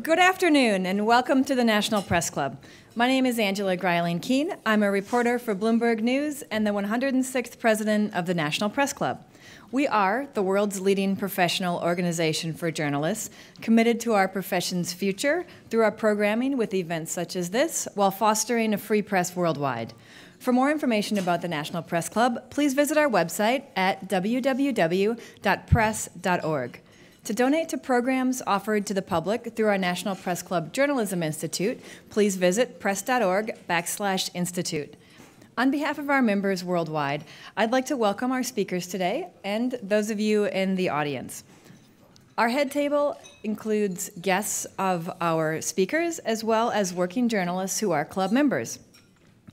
Good afternoon and welcome to the National Press Club. My name is Angela Greiling-Keene. I'm a reporter for Bloomberg News and the 106th president of the National Press Club. We are the world's leading professional organization for journalists, committed to our profession's future through our programming with events such as this, while fostering a free press worldwide. For more information about the National Press Club, please visit our website at www.press.org. To donate to programs offered to the public through our National Press Club Journalism Institute, please visit press.org/institute. On behalf of our members worldwide, I'd like to welcome our speakers today and those of you in the audience. Our head table includes guests of our speakers as well as working journalists who are club members.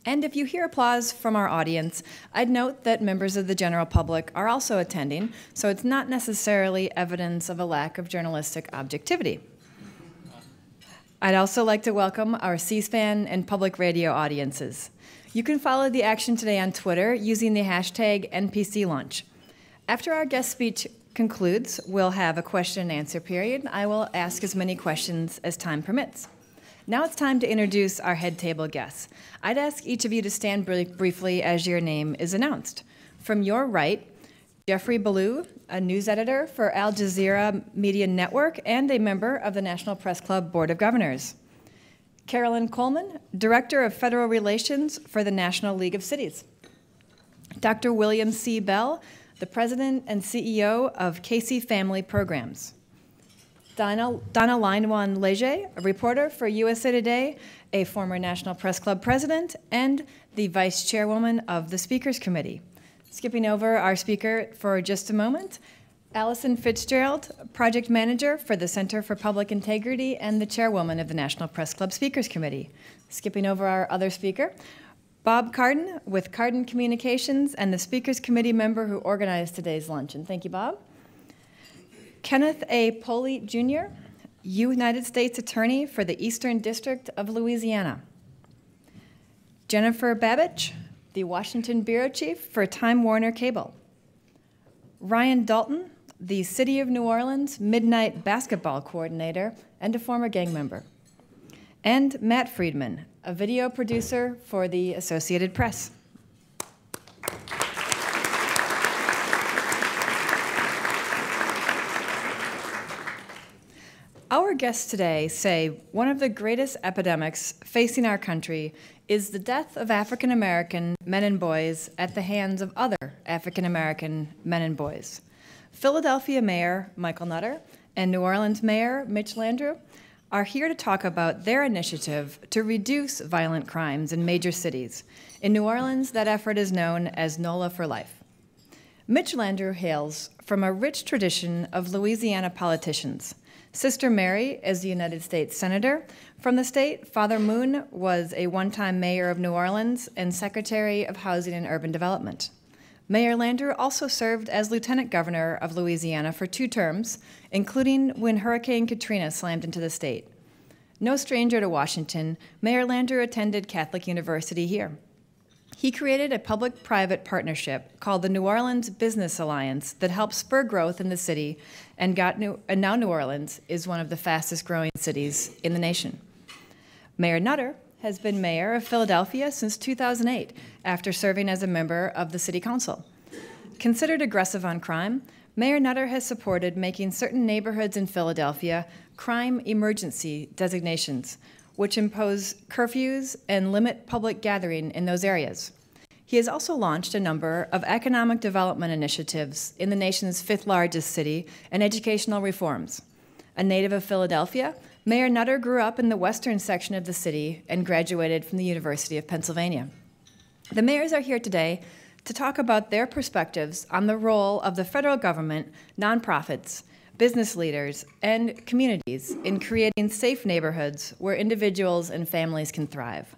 And if you hear applause from our audience, I'd note that members of the general public are also attending, so it's not necessarily evidence of a lack of journalistic objectivity. I'd also like to welcome our C-SPAN and public radio audiences. You can follow the action today on Twitter using the hashtag NPCLunch. After our guest speech concludes, we'll have a question and answer period. I will ask as many questions as time permits. Now it's time to introduce our head table guests. I'd ask each of you to stand briefly as your name is announced. From your right, Jeffrey Ballou, a news editor for Al Jazeera Media Network and a member of the National Press Club Board of Governors. Carolyn Coleman, Director of Federal Relations for the National League of Cities. Dr. William C. Bell, the President and CEO of Casey Family Programs. Donna Leinwan-Leger, a reporter for USA Today, a former National Press Club president, and the vice chairwoman of the Speakers Committee. Skipping over our speaker for just a moment, Allison Fitzgerald, project manager for the Center for Public Integrity and the chairwoman of the National Press Club Speakers Committee. Skipping over our other speaker, Bob Carden with Carden Communications and the Speakers Committee member who organized today's luncheon. Thank you, Bob. Kenneth A. Poley, Jr., United States Attorney for the Eastern District of Louisiana. Jennifer Babich, the Washington Bureau Chief for Time Warner Cable. Ryan Dalton, the City of New Orleans Midnight Basketball Coordinator and a former gang member. And Matt Friedman, a video producer for the Associated Press. Our guests today say one of the greatest epidemics facing our country is the death of African American men and boys at the hands of other African American men and boys. Philadelphia Mayor Michael Nutter and New Orleans Mayor Mitch Landrieu are here to talk about their initiative to reduce violent crimes in major cities. In New Orleans, that effort is known as NOLA for Life. Mitch Landrieu hails from a rich tradition of Louisiana politicians. Sister Mary is the United States Senator. From the state, Father Moon was a one-time mayor of New Orleans and Secretary of Housing and Urban Development. Mayor Landrieu also served as Lieutenant Governor of Louisiana for 2 terms, including when Hurricane Katrina slammed into the state. No stranger to Washington, Mayor Landrieu attended Catholic University here. He created a public-private partnership called the New Orleans Business Alliance that helped spur growth in the city, and now New Orleans is one of the fastest-growing cities in the nation. Mayor Nutter has been mayor of Philadelphia since 2008 after serving as a member of the city council. Considered aggressive on crime, Mayor Nutter has supported making certain neighborhoods in Philadelphia crime emergency designations, which impose curfews and limit public gathering in those areas. He has also launched a number of economic development initiatives in the nation's 5th largest city and educational reforms. A native of Philadelphia, Mayor Nutter grew up in the western section of the city and graduated from the University of Pennsylvania. The mayors are here today to talk about their perspectives on the role of the federal government, nonprofits, business leaders, and communities in creating safe neighborhoods where individuals and families can thrive.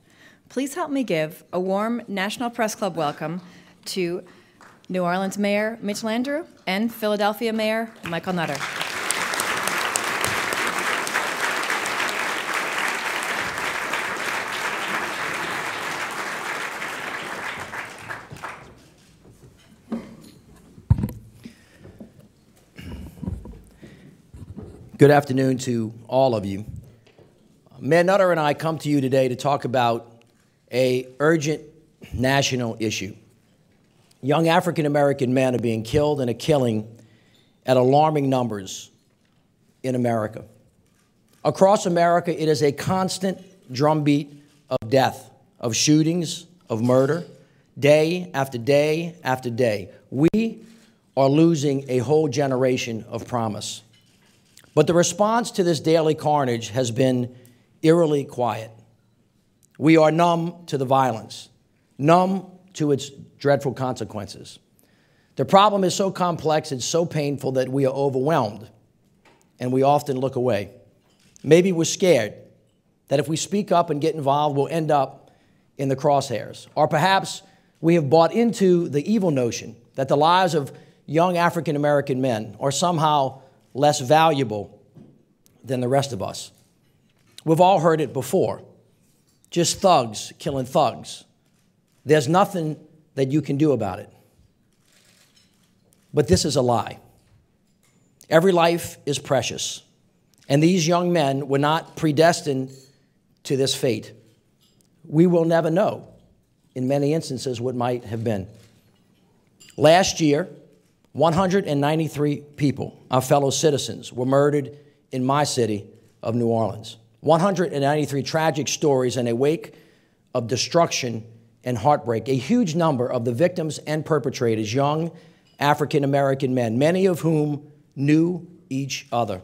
Please help me give a warm National Press Club welcome to New Orleans Mayor Mitch Landrieu and Philadelphia Mayor Michael Nutter. Good afternoon to all of you. Mayor Nutter and I come to you today to talk about an urgent national issue. Young African-American men are being killed and are killing at alarming numbers in America. Across America, it is a constant drumbeat of death, of shootings, of murder, day after day after day. We are losing a whole generation of promise. But the response to this daily carnage has been eerily quiet. We are numb to the violence, numb to its dreadful consequences. The problem is so complex and so painful that we are overwhelmed, and we often look away. Maybe we're scared that if we speak up and get involved, we'll end up in the crosshairs. Or perhaps we have bought into the evil notion that the lives of young African-American men are somehow less valuable than the rest of us. We've all heard it before. Just thugs killing thugs. There's nothing that you can do about it. But this is a lie. Every life is precious, and these young men were not predestined to this fate. We will never know, in many instances, what might have been. Last year, 193 people, our fellow citizens, were murdered in my city of New Orleans. 193 tragic stories in a wake of destruction and heartbreak. A huge number of the victims and perpetrators, young African-American men, many of whom knew each other.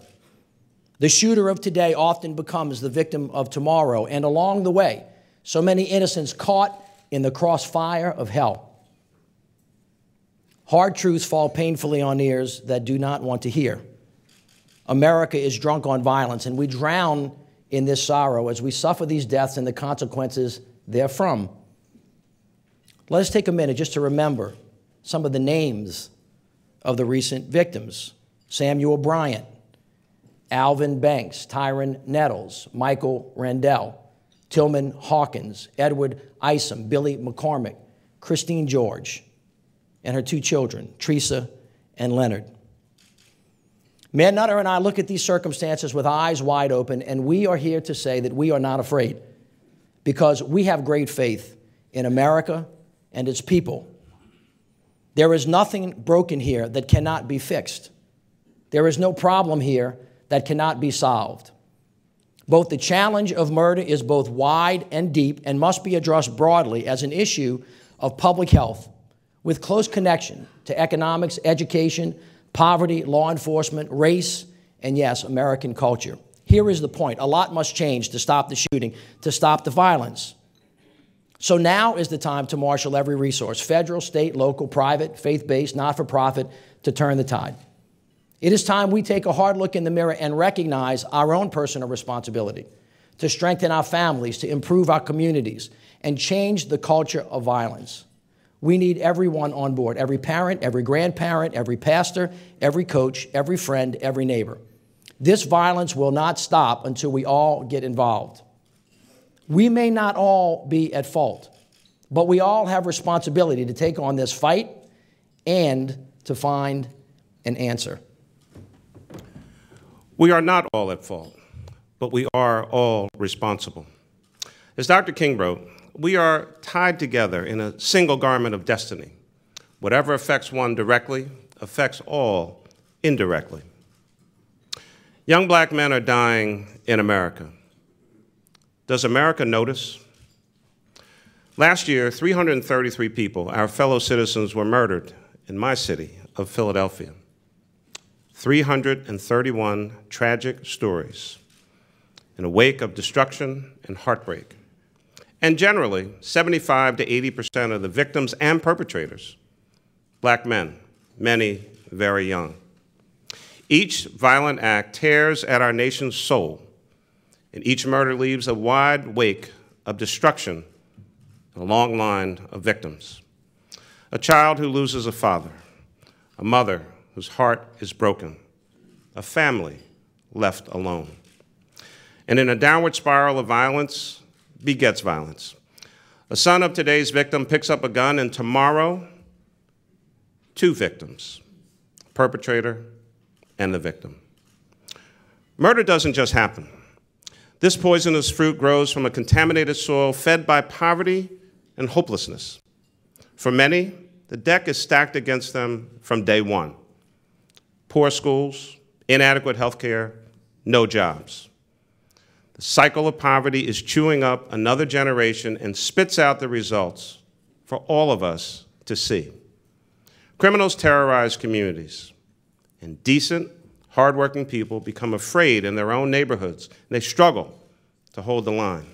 The shooter of today often becomes the victim of tomorrow, and along the way, so many innocents caught in the crossfire of hell. Hard truths fall painfully on ears that do not want to hear. America is drunk on violence, and we drown in this sorrow as we suffer these deaths and the consequences therefrom. Let us take a minute just to remember some of the names of the recent victims. Samuel Bryant, Alvin Banks, Tyron Nettles, Michael Randell, Tillman Hawkins, Edward Isom, Billy McCormick, Christine George, and her two children, Teresa and Leonard. Mayor Nutter and I look at these circumstances with eyes wide open, and we are here to say that we are not afraid because we have great faith in America and its people. There is nothing broken here that cannot be fixed. There is no problem here that cannot be solved. Both the challenge of murder is both wide and deep and must be addressed broadly as an issue of public health with close connection to economics, education, poverty, law enforcement, race, and yes, American culture. Here is the point. A lot must change to stop the shooting, to stop the violence. So now is the time to marshal every resource, federal, state, local, private, faith-based, not-for-profit, to turn the tide. It is time we take a hard look in the mirror and recognize our own personal responsibility to strengthen our families, to improve our communities, and change the culture of violence. We need everyone on board, every parent, every grandparent, every pastor, every coach, every friend, every neighbor. This violence will not stop until we all get involved. We may not all be at fault, but we all have responsibility to take on this fight and to find an answer. We are not all at fault, but we are all responsible. As Dr. King wrote, we are tied together in a single garment of destiny. Whatever affects one directly affects all indirectly. Young black men are dying in America. Does America notice? Last year, 333 people, our fellow citizens, were murdered in my city of Philadelphia. 331 tragic stories in a wake of destruction and heartbreak. And generally, 75 to 80% of the victims and perpetrators, black men, many very young. Each violent act tears at our nation's soul, and each murder leaves a wide wake of destruction and a long line of victims. A child who loses a father, a mother whose heart is broken, a family left alone. And in a downward spiral of violence begets violence. A son of today's victim picks up a gun, and tomorrow, two victims, perpetrator and the victim. Murder doesn't just happen. This poisonous fruit grows from a contaminated soil fed by poverty and hopelessness. For many, the deck is stacked against them from day one. Poor schools, inadequate health care, no jobs. The cycle of poverty is chewing up another generation and spits out the results for all of us to see. Criminals terrorize communities, and decent, hardworking people become afraid in their own neighborhoods, and they struggle to hold the line.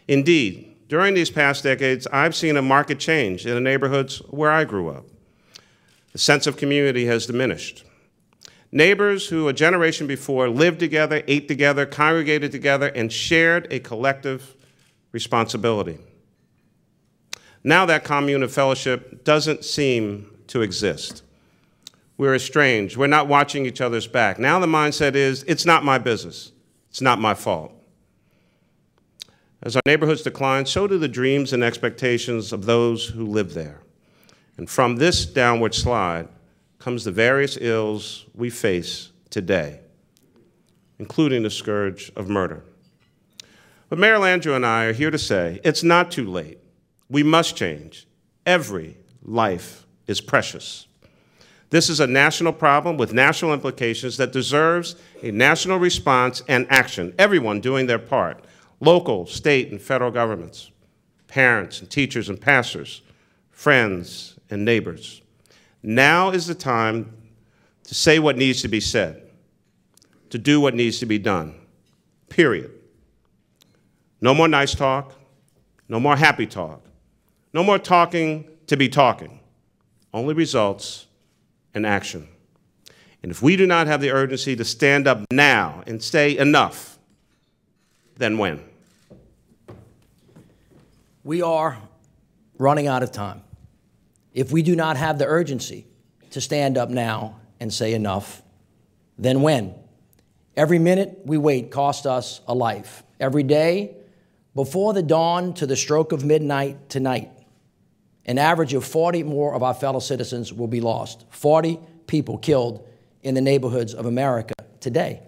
Indeed, during these past decades, I've seen a marked change in the neighborhoods where I grew up. The sense of community has diminished. Neighbors who a generation before lived together, ate together, congregated together, and shared a collective responsibility. Now that commune of fellowship doesn't seem to exist. We're estranged. We're not watching each other's back. Now the mindset is, it's not my business. It's not my fault. As our neighborhoods decline, so do the dreams and expectations of those who live there. And from this downward slide comes the various ills we face today, including the scourge of murder. But Mayor Landrieu and I are here to say, it's not too late. We must change. Every life is precious. This is a national problem with national implications that deserves a national response and action, everyone doing their part, local, state, and federal governments, parents and teachers and pastors, friends and neighbors. Now is the time to say what needs to be said, to do what needs to be done, period. No more nice talk, no more happy talk, no more talking to be talking, only results and action. And if we do not have the urgency to stand up now and say enough, then when? We are running out of time. If we do not have the urgency to stand up now and say enough, then when? Every minute we wait costs us a life. Every day, before the dawn to the stroke of midnight tonight, an average of 40 more of our fellow citizens will be lost. 40 people killed in the neighborhoods of America today.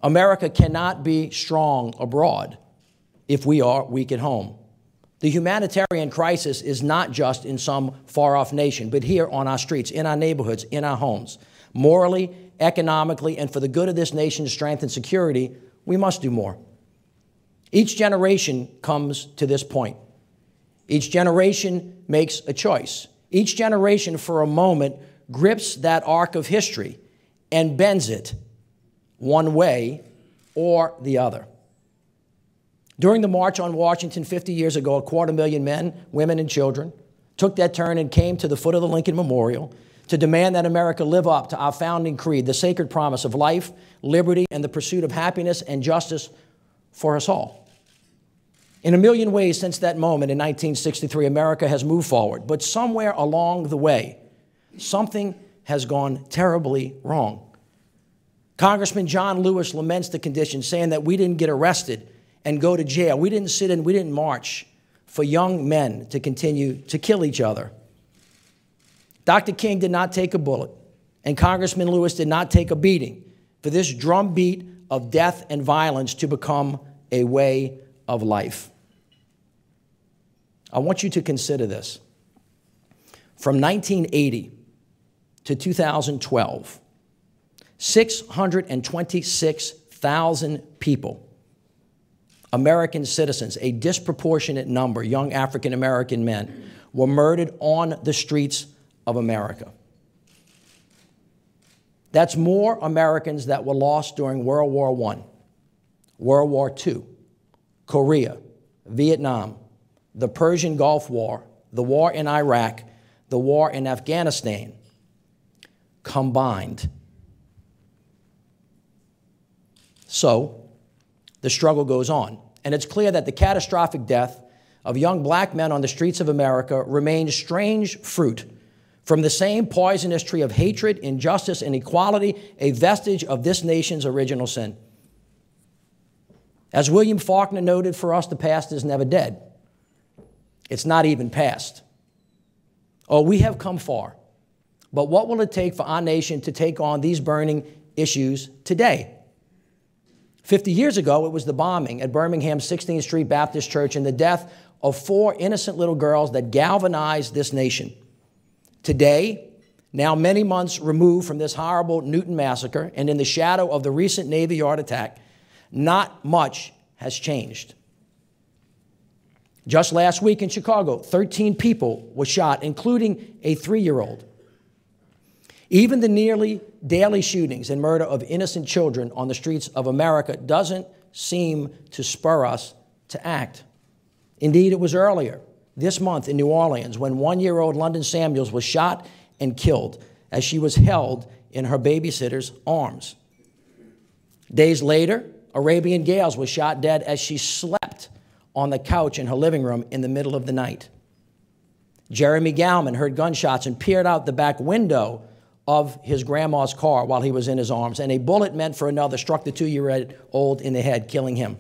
America cannot be strong abroad if we are weak at home. The humanitarian crisis is not just in some far-off nation, but here on our streets, in our neighborhoods, in our homes. Morally, economically, and for the good of this nation's strength and security, we must do more. Each generation comes to this point. Each generation makes a choice. Each generation, for a moment, grips that arc of history and bends it one way or the other. During the March on Washington 50 years ago, 250,000 men, women, and children took that turn and came to the foot of the Lincoln Memorial to demand that America live up to our founding creed, the sacred promise of life, liberty, and the pursuit of happiness and justice for us all. In a million ways since that moment in 1963, America has moved forward, but somewhere along the way, something has gone terribly wrong. Congressman John Lewis laments the condition, saying that we didn't get arrested and go to jail. We didn't sit in, we didn't march for young men to continue to kill each other. Dr. King did not take a bullet, and Congressman Lewis did not take a beating for this drumbeat of death and violence to become a way of life. I want you to consider this. From 1980 to 2012, 626,000 people, American citizens, a disproportionate number, young African-American men, were murdered on the streets of America. That's more Americans that were lost during World War I, World War II, Korea, Vietnam, the Persian Gulf War, the war in Iraq, the war in Afghanistan, combined. So, the struggle goes on, and it's clear that the catastrophic death of young black men on the streets of America remains strange fruit from the same poisonous tree of hatred, injustice, and equality, a vestige of this nation's original sin. As William Faulkner noted for us, the past is never dead. It's not even past. Oh, we have come far, but what will it take for our nation to take on these burning issues today? 50 years ago, it was the bombing at Birmingham's 16th Street Baptist Church and the death of 4 innocent little girls that galvanized this nation. Today, now many months removed from this horrible Newton massacre and in the shadow of the recent Navy Yard attack, not much has changed. Just last week in Chicago, 13 people were shot, including a 3-year-old. Even the nearly daily shootings and murder of innocent children on the streets of America doesn't seem to spur us to act. Indeed, it was earlier this month in New Orleans when 1-year-old London Samuels was shot and killed as she was held in her babysitter's arms. Days later, Arabian Gales was shot dead as she slept on the couch in her living room in the middle of the night. Jeremy Gallman heard gunshots and peered out the back window of his grandma's car while he was in his arms, and a bullet meant for another struck the 2-year-old in the head, killing him.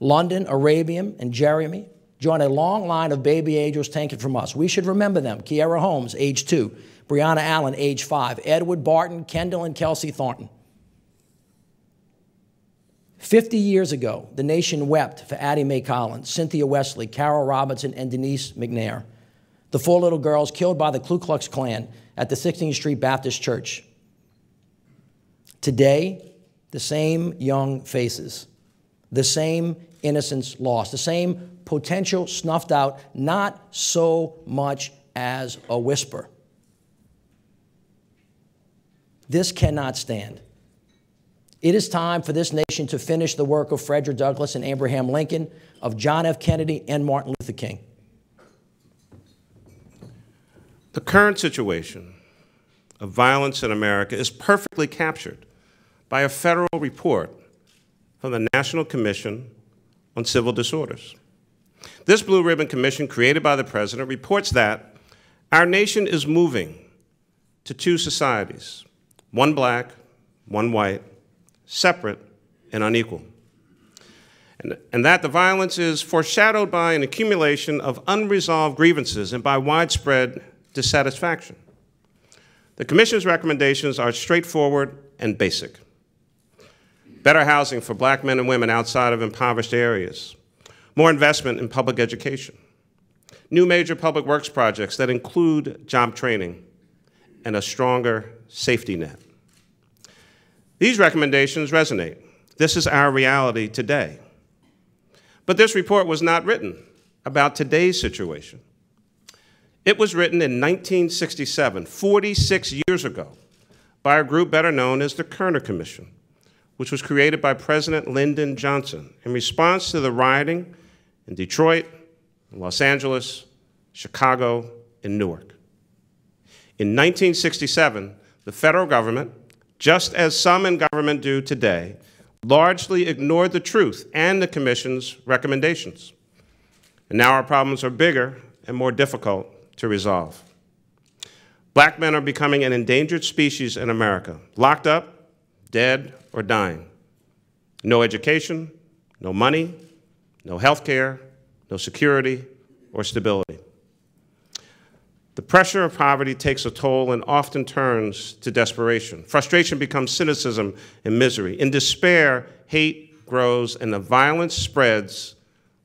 London, Arabian, and Jeremy join a long line of baby angels taken from us. We should remember them. Kiara Holmes, age 2. Brianna Allen, age 5. Edward Barton, Kendall, and Kelsey Thornton. 50 years ago, the nation wept for Addie Mae Collins, Cynthia Wesley, Carol Robinson, and Denise McNair, the 4 little girls killed by the Ku Klux Klan at the 16th Street Baptist Church. Today, the same young faces, the same innocence lost, the same potential snuffed out, not so much as a whisper. This cannot stand. It is time for this nation to finish the work of Frederick Douglass and Abraham Lincoln, of John F. Kennedy and Martin Luther King. The current situation of violence in America is perfectly captured by a federal report from the National Commission on Civil Disorders. This Blue Ribbon Commission, created by the President, reports that our nation is moving to 2 societies, one black, one white, separate and unequal. And that the violence is foreshadowed by an accumulation of unresolved grievances and by widespread dissatisfaction. The Commission's recommendations are straightforward and basic. Better housing for black men and women outside of impoverished areas, more investment in public education, new major public works projects that include job training, and a stronger safety net. These recommendations resonate. This is our reality today. But this report was not written about today's situation. It was written in 1967, 46 years ago, by a group better known as the Kerner Commission, which was created by President Lyndon Johnson in response to the rioting in Detroit, Los Angeles, Chicago, and Newark. In 1967, the federal government, just as some in government do today, largely ignored the truth and the Commission's recommendations. And now our problems are bigger and more difficult to resolve. Black men are becoming an endangered species in America, locked up, dead, or dying. No education, no money, no health care, no security or stability. The pressure of poverty takes a toll and often turns to desperation. Frustration becomes cynicism and misery. In despair, hate grows and the violence spreads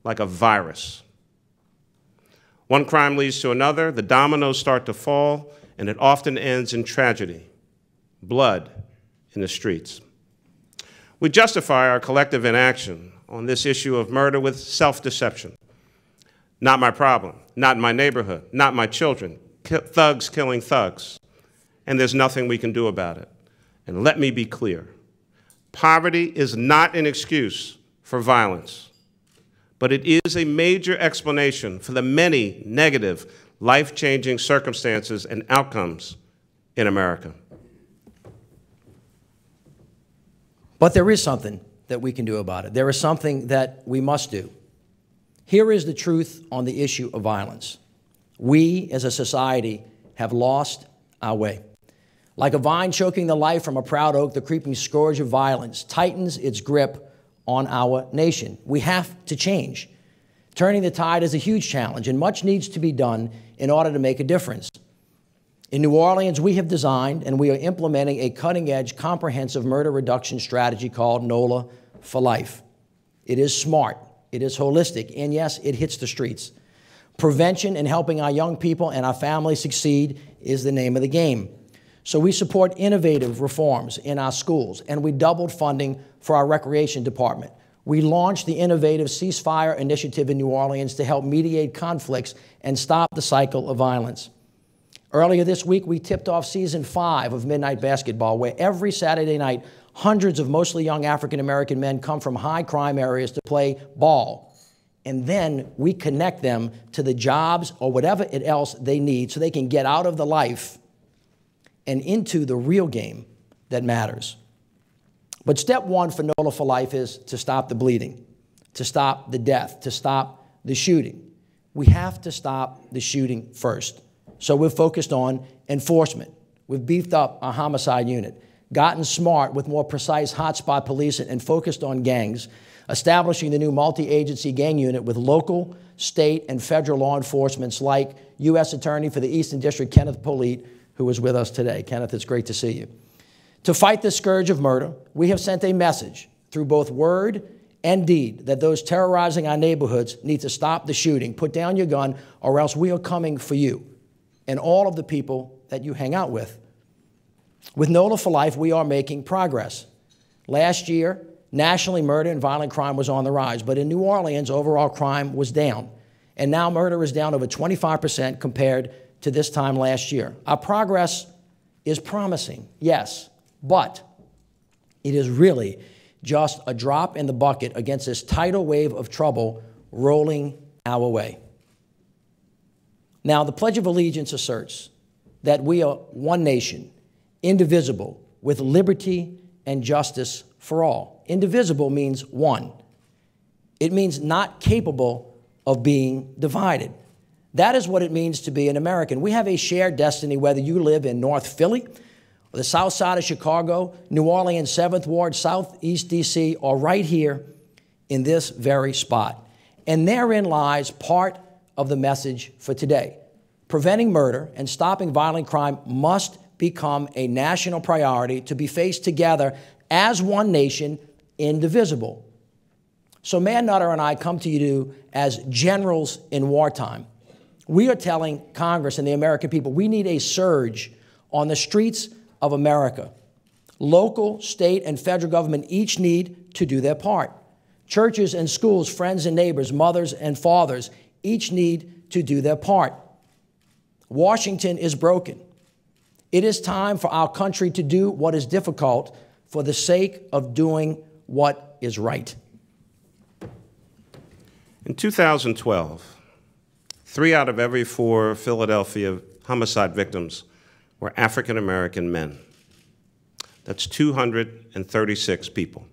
like a virus. One crime leads to another, the dominoes start to fall, and it often ends in tragedy, blood in the streets. We justify our collective inaction on this issue of murder with self-deception. Not my problem, not my neighborhood, not my children, thugs killing thugs, and there's nothing we can do about it. And let me be clear, poverty is not an excuse for violence, but it is a major explanation for the many negative, life-changing circumstances and outcomes in America. But there is something that we can do about it. There is something that we must do. Here is the truth on the issue of violence. We, as a society, have lost our way. Like a vine choking the life from a proud oak, the creeping scourge of violence tightens its grip on our nation. We have to change. Turning the tide is a huge challenge, and much needs to be done in order to make a difference. In New Orleans, we have designed and we are implementing a cutting-edge, comprehensive murder reduction strategy called NOLA for Life. It is smart, it is holistic, and yes, it hits the streets. Prevention and helping our young people and our families succeed is the name of the game. So we support innovative reforms in our schools, and we doubled funding for our recreation department. We launched the innovative Ceasefire Initiative in New Orleans to help mediate conflicts and stop the cycle of violence. Earlier this week, we tipped off Season 5 of Midnight Basketball, where every Saturday night, hundreds of mostly young African-American men come from high-crime areas to play ball. And then we connect them to the jobs or whatever else they need so they can get out of the life and into the real game that matters. But step one for NOLA for Life is to stop the bleeding, to stop the death, to stop the shooting. We have to stop the shooting first. So we're focused on enforcement. We've beefed up our homicide unit, gotten smart with more precise hotspot policing, and focused on gangs, establishing the new multi-agency gang unit with local, state, and federal law enforcement like U.S. Attorney for the Eastern District, Kenneth Polite, who is with us today. Kenneth, it's great to see you. To fight the scourge of murder, we have sent a message through both word and deed that those terrorizing our neighborhoods need to stop the shooting, put down your gun, or else we are coming for you and all of the people that you hang out with. With NOLA for Life, we are making progress. Last year, nationally, murder and violent crime was on the rise, but in New Orleans, overall crime was down. And now murder is down over 25% compared to this time last year. Our progress is promising, yes, but it is really just a drop in the bucket against this tidal wave of trouble rolling our way. Now, the Pledge of Allegiance asserts that we are one nation, indivisible, with liberty and justice for all. Indivisible means one. It means not capable of being divided. That is what it means to be an American. We have a shared destiny, whether you live in North Philly, or the south side of Chicago, New Orleans, 7th Ward, Southeast D.C., or right here in this very spot. And therein lies part of the message for today. Preventing murder and stopping violent crime must become a national priority to be faced together as one nation, indivisible. So Man Nutter and I come to you as generals in wartime. We are telling Congress and the American people we need a surge on the streets of America. Local, state, and federal government each need to do their part. Churches and schools, friends and neighbors, mothers and fathers, each need to do their part. Washington is broken. It is time for our country to do what is difficult for the sake of doing what is right. In 2012, 3 out of every 4 Philadelphia homicide victims were African-American men. That's 236 people.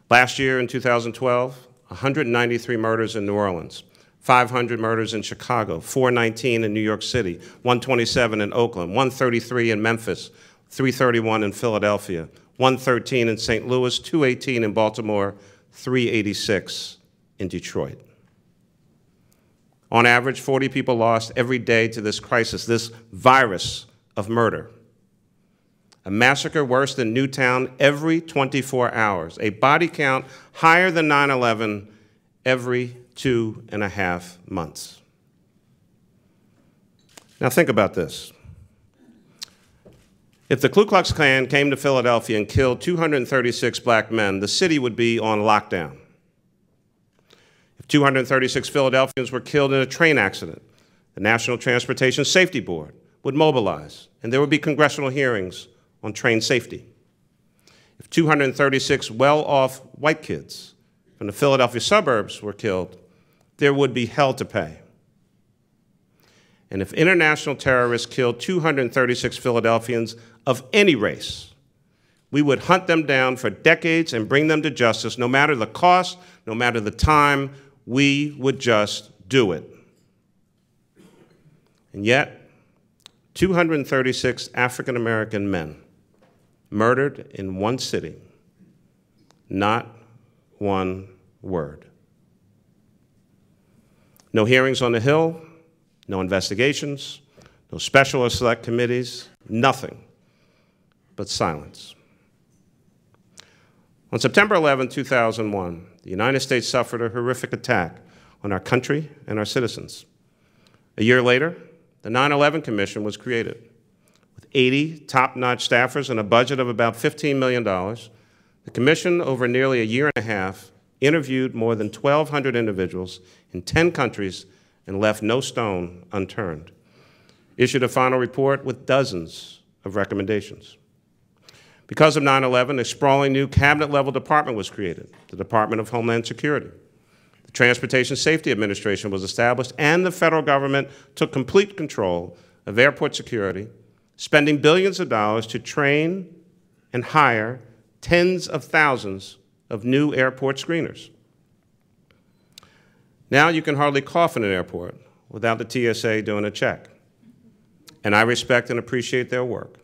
Last year, in 2012, 193 murders in New Orleans, 500 murders in Chicago, 419 in New York City, 127 in Oakland, 133 in Memphis, 331 in Philadelphia, 113 in St. Louis, 218 in Baltimore, 386 in Detroit. On average, 40 people lost every day to this crisis, this virus of murder. A massacre worse than Newtown every 24 hours. A body count higher than 9/11 every 2.5 months. Now think about this. If the Ku Klux Klan came to Philadelphia and killed 236 black men, the city would be on lockdown. If 236 Philadelphians were killed in a train accident, the National Transportation Safety Board would mobilize, and there would be congressional hearings on train safety. If 236 well-off white kids from the Philadelphia suburbs were killed, there would be hell to pay. And if international terrorists killed 236 Philadelphians of any race, we would hunt them down for decades and bring them to justice, no matter the cost, no matter the time, we would just do it. And yet, 236 African-American men murdered in one city, not one word. No hearings on the Hill, no investigations, no special or select committees, nothing but silence. On September 11, 2001, the United States suffered a horrific attack on our country and our citizens. A year later, the 9/11 Commission was created. With 80 top-notch staffers and a budget of about $15 million, the Commission, over nearly a year and a half, interviewed more than 1,200 individuals in 10 countries and left no stone unturned. Issued a final report with dozens of recommendations. Because of 9/11, a sprawling new cabinet-level department was created, the Department of Homeland Security. The Transportation Safety Administration was established, and the federal government took complete control of airport security, spending billions of dollars to train and hire tens of thousands of new airport screeners. Now you can hardly cough in an airport without the TSA doing a check. And I respect and appreciate their work,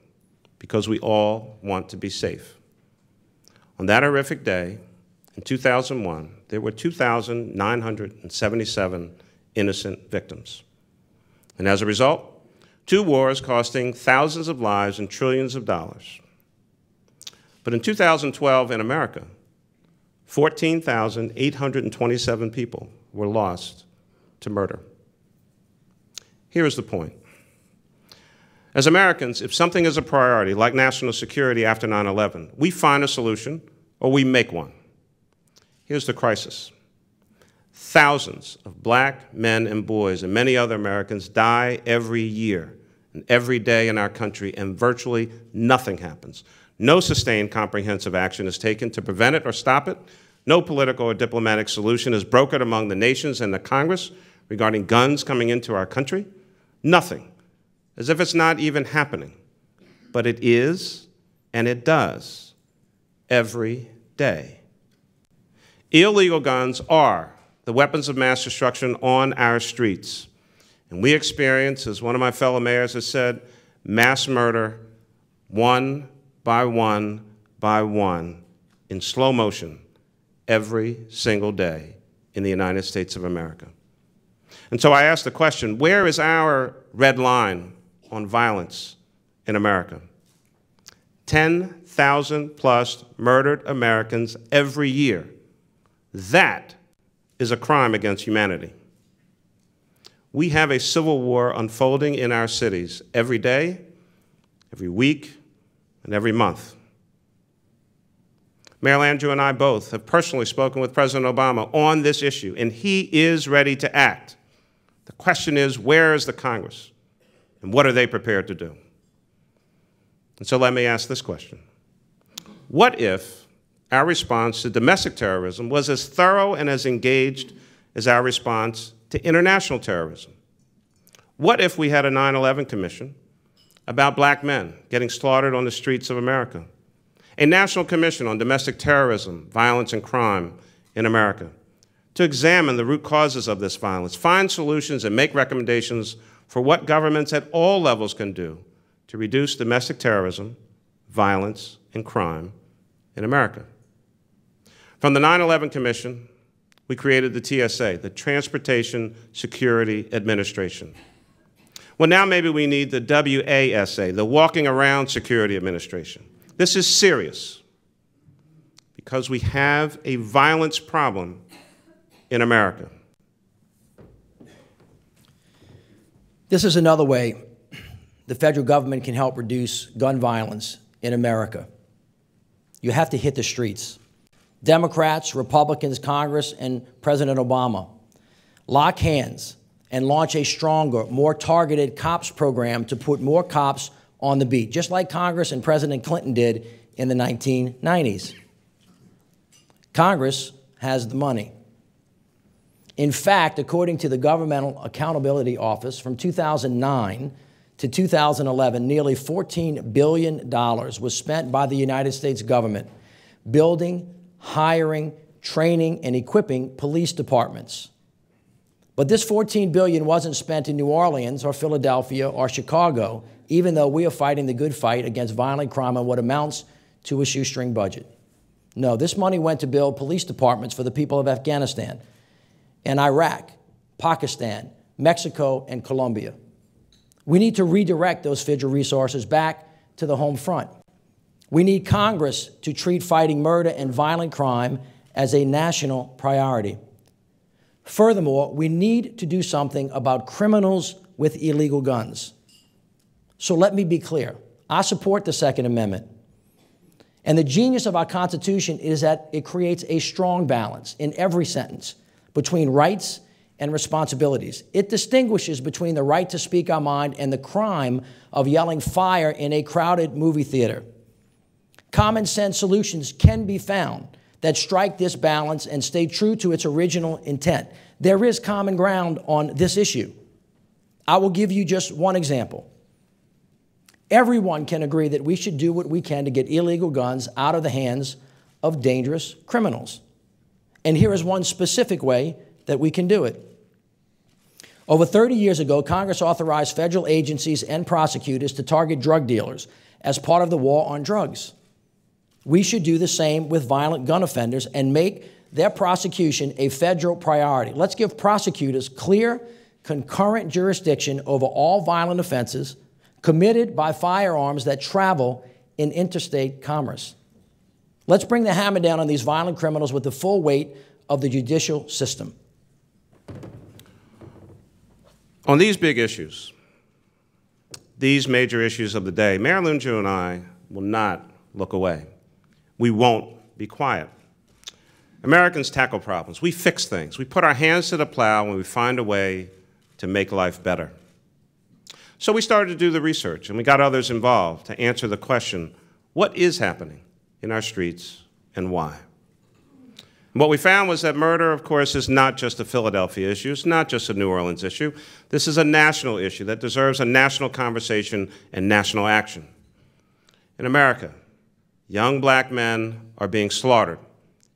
because we all want to be safe. On that horrific day, in 2001, there were 2,977 innocent victims. And as a result, 2 wars costing thousands of lives and trillions of dollars. But in 2012 in America, 14,827 people were lost to murder. Here is the point. As Americans, if something is a priority, like national security after 9/11, we find a solution or we make one. Here's the crisis. Thousands of black men and boys and many other Americans die every year and every day in our country, and virtually nothing happens. No sustained comprehensive action is taken to prevent it or stop it. No political or diplomatic solution is brokered among the nations and the Congress regarding guns coming into our country. Nothing. As if it's not even happening. But it is, and it does, every day. Illegal guns are the weapons of mass destruction on our streets. And we experience, as one of my fellow mayors has said, mass murder one by one by one in slow motion every single day in the United States of America. And so I ask the question, where is our red line on violence in America? 10,000 plus murdered Americans every year. That is a crime against humanity. We have a civil war unfolding in our cities every day, every week, and every month. Mayor Landrieu and I both have personally spoken with President Obama on this issue, and he is ready to act. The question is, where is the Congress? And what are they prepared to do? And so let me ask this question. What if our response to domestic terrorism was as thorough and as engaged as our response to international terrorism? What if we had a 9/11 Commission about black men getting slaughtered on the streets of America? A national commission on domestic terrorism, violence, and crime in America to examine the root causes of this violence, find solutions, and make recommendations for what governments at all levels can do to reduce domestic terrorism, violence, and crime in America. From the 9/11 Commission, we created the TSA, the Transportation Security Administration. Well, now maybe we need the WASA, the Walking Around Security Administration. This is serious because we have a violence problem in America. This is another way the federal government can help reduce gun violence in America. You have to hit the streets. Democrats, Republicans, Congress, and President Obama lock hands and launch a stronger, more targeted cops program to put more cops on the beat, just like Congress and President Clinton did in the 1990s. Congress has the money. In fact, according to the Governmental Accountability Office, from 2009 to 2011, nearly $14 billion was spent by the United States government building, hiring, training, and equipping police departments. But this $14 billion wasn't spent in New Orleans or Philadelphia or Chicago, even though we are fighting the good fight against violent crime on what amounts to a shoestring budget. No, this money went to build police departments for the people of Afghanistan and Iraq, Pakistan, Mexico, and Colombia. We need to redirect those federal resources back to the home front. We need Congress to treat fighting murder and violent crime as a national priority. Furthermore, we need to do something about criminals with illegal guns. So let me be clear. I support the Second Amendment. And the genius of our Constitution is that it creates a strong balance in every sentence between rights and responsibilities. It distinguishes between the right to speak our mind and the crime of yelling fire in a crowded movie theater. Common sense solutions can be found that strike this balance and stay true to its original intent. There is common ground on this issue. I will give you just one example. Everyone can agree that we should do what we can to get illegal guns out of the hands of dangerous criminals. And here is one specific way that we can do it. Over 30 years ago, Congress authorized federal agencies and prosecutors to target drug dealers as part of the war on drugs. We should do the same with violent gun offenders and make their prosecution a federal priority. Let's give prosecutors clear, concurrent jurisdiction over all violent offenses committed by firearms that travel in interstate commerce. Let's bring the hammer down on these violent criminals with the full weight of the judicial system. On these big issues, these major issues of the day, Mayor Landrieu and I will not look away. We won't be quiet. Americans tackle problems. We fix things. We put our hands to the plow when we find a way to make life better. So we started to do the research, and we got others involved to answer the question, what is happening in our streets and why? And what we found was that murder, of course, is not just a Philadelphia issue. It's not just a New Orleans issue. This is a national issue that deserves a national conversation and national action. In America, young black men are being slaughtered,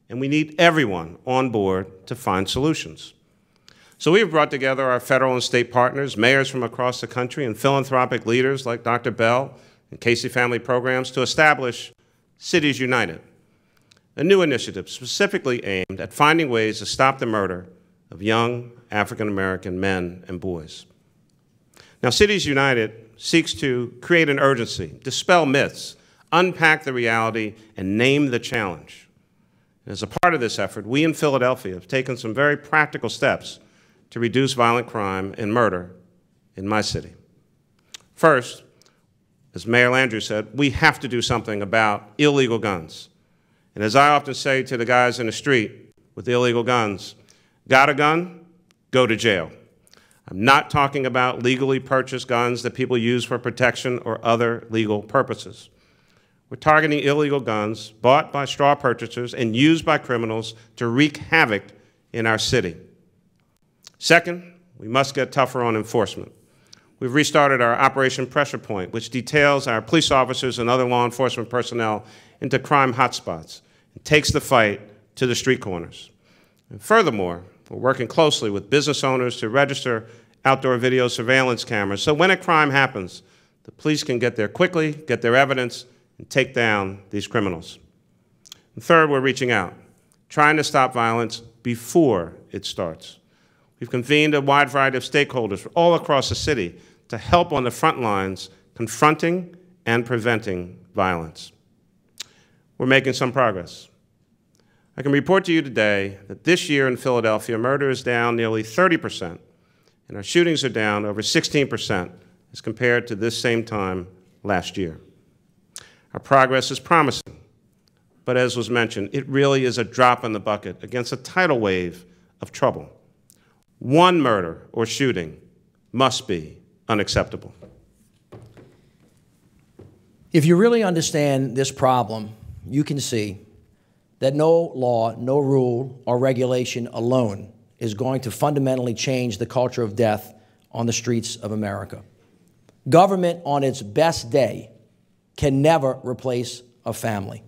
and we need everyone on board to find solutions. So we have brought together our federal and state partners, mayors from across the country, and philanthropic leaders like Dr. Bell and Casey Family Programs to establish Cities United, a new initiative specifically aimed at finding ways to stop the murder of young African-American men and boys. Now, Cities United seeks to create an urgency, dispel myths, unpack the reality, and name the challenge. And as a part of this effort, we in Philadelphia have taken some very practical steps to reduce violent crime and murder in my city. First, as Mayor Landrieu said, we have to do something about illegal guns. And as I often say to the guys in the street with illegal guns, got a gun, go to jail. I'm not talking about legally purchased guns that people use for protection or other legal purposes. We're targeting illegal guns bought by straw purchasers and used by criminals to wreak havoc in our city. Second, we must get tougher on enforcement. We've restarted our Operation Pressure Point, which details our police officers and other law enforcement personnel into crime hotspots and takes the fight to the street corners. And furthermore, we're working closely with business owners to register outdoor video surveillance cameras so when a crime happens, the police can get there quickly, get their evidence, and take down these criminals. And third, we're reaching out, trying to stop violence before it starts. We've convened a wide variety of stakeholders all across the city to help on the front lines confronting and preventing violence. We're making some progress. I can report to you today that this year in Philadelphia, murder is down nearly 30%, and our shootings are down over 16% as compared to this same time last year. Our progress is promising, but as was mentioned, it really is a drop in the bucket against a tidal wave of trouble. One murder or shooting must be unacceptable. If you really understand this problem, you can see that no law, no rule, or regulation alone is going to fundamentally change the culture of death on the streets of America. Government on its best day can never replace a family.